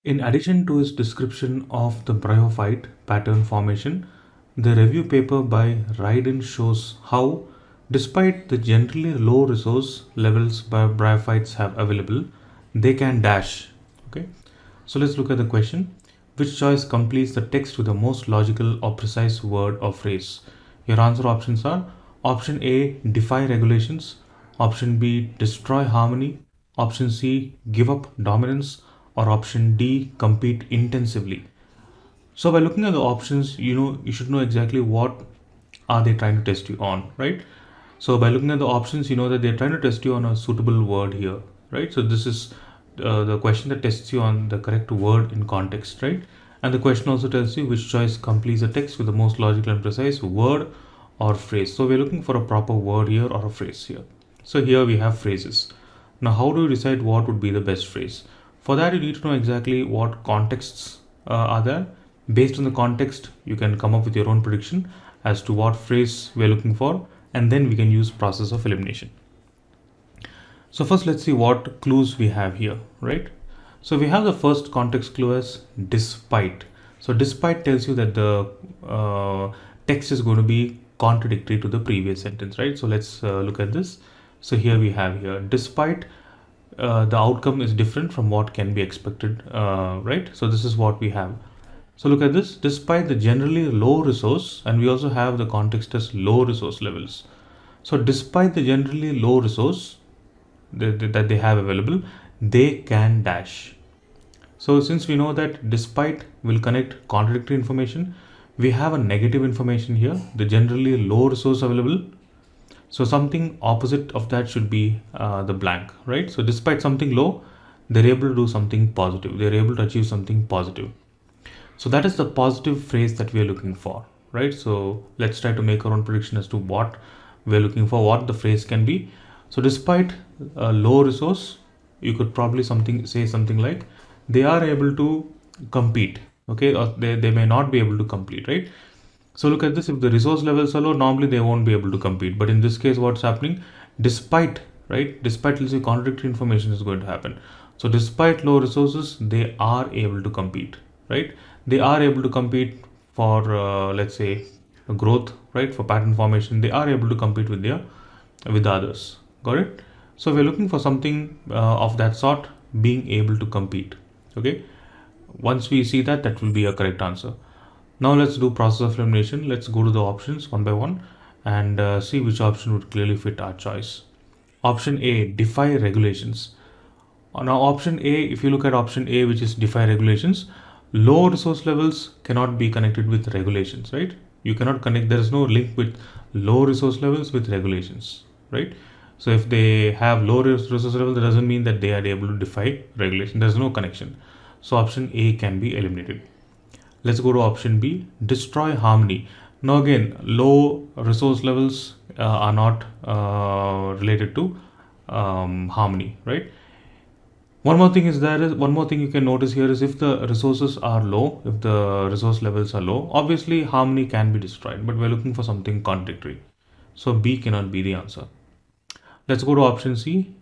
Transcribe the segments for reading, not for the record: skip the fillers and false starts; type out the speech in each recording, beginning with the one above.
In addition to his description of the bryophyte pattern formation, the review paper by Ryden shows how, despite the generally low resource levels bryophytes have available, they can dash. Okay, so let's look at the question. Which choice completes the text with the most logical or precise word or phrase? Your answer options are option A, defy regulations, option B, destroy harmony, option C, give up dominance, or option D, compete intensively. So by looking at the options, you should know exactly what are they trying to test you on, right? So by looking at the options, you know that they're trying to test you on a suitable word here, right? So this is the question that tests you on the correct word in context, right? And the question also tells you which choice completes the text with the most logical and precise word or phrase. So we're looking for a proper word here or a phrase here. So here we have phrases. Now, how do you decide what would be the best phrase? For that, you need to know exactly what contexts are there. Based on the context, you can come up with your own prediction as to what phrase we're looking for, and then we can use process of elimination. So first, let's see what clues we have here, right? So we have the first context clue as despite. So despite tells you that the text is going to be contradictory to the previous sentence, right? So let's look at this. So here we have here, despite the outcome is different from what can be expected, right? So this is what we have. So look at this, despite the generally low resource, and we also have the context as low resource levels. So despite the generally low resource that they have available, they can dash. So since we know that despite will connect contradictory information, we have a negative information here, the generally low resource available. So something opposite of that should be the blank, right? So despite something low, they're able to do something positive. They're able to achieve something positive. So that is the positive phrase that we are looking for, right? So let's try to make our own prediction as to what we're looking for, what the phrase can be. So despite a low resource, you could probably say something like, they are able to compete, okay? Or they may not be able to compete, right? So look at this, if the resource levels are low, normally they won't be able to compete. But in this case, what's happening? Despite, right? Despite, let's say, contradictory information is going to happen. So despite low resources, they are able to compete, right? They are able to compete for, let's say, growth, right? For pattern formation, they are able to compete with others. Got it? So we're looking for something of that sort, being able to compete. Okay. Once we see that, that will be a correct answer. Now let's do process of elimination. Let's go to the options one by one and see which option would clearly fit our choice. Option A, defy regulations. Now option A, if you look at option A, which is defy regulations, low resource levels cannot be connected with regulations, right? You cannot connect, there is no link with low resource levels with regulations, right? So if they have low resource level, that doesn't mean that they are able to defy regulation. There's no connection. So option A can be eliminated. Let's go to option B, destroy harmony. Now again, low resource levels are not related to harmony, right? One more thing you can notice here is if the resources are low, if the resource levels are low, obviously harmony can be destroyed, but we're looking for something contradictory. So B cannot be the answer. Let's go to option C,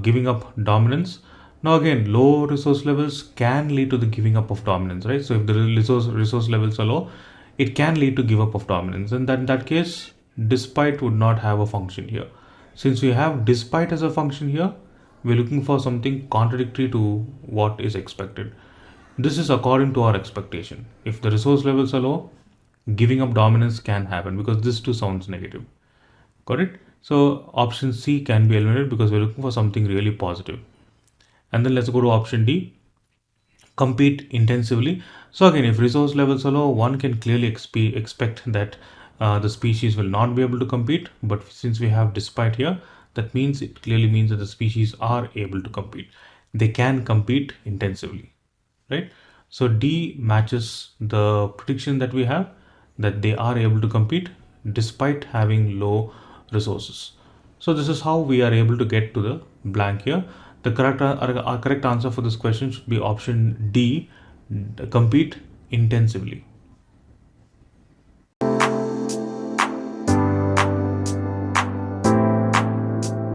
giving up dominance. Now again, low resource levels can lead to the giving up of dominance, right? So if the resource levels are low, it can lead to give up of dominance. And in that case, despite would not have a function here. Since we have despite as a function here, we're looking for something contradictory to what is expected. This is according to our expectation. If the resource levels are low, giving up dominance can happen because this too sounds negative. Got it? So option C can be eliminated because we're looking for something really positive. And then let's go to option D, compete intensively. So again, if resource levels are low, one can clearly expect that the species will not be able to compete. But since we have despite here, that means it clearly means that the species are able to compete. They can compete intensively, right? So D matches the prediction that we have, that they are able to compete despite having low resources. So this is how we are able to get to the blank here. The correct answer for this question should be option D, compete intensively.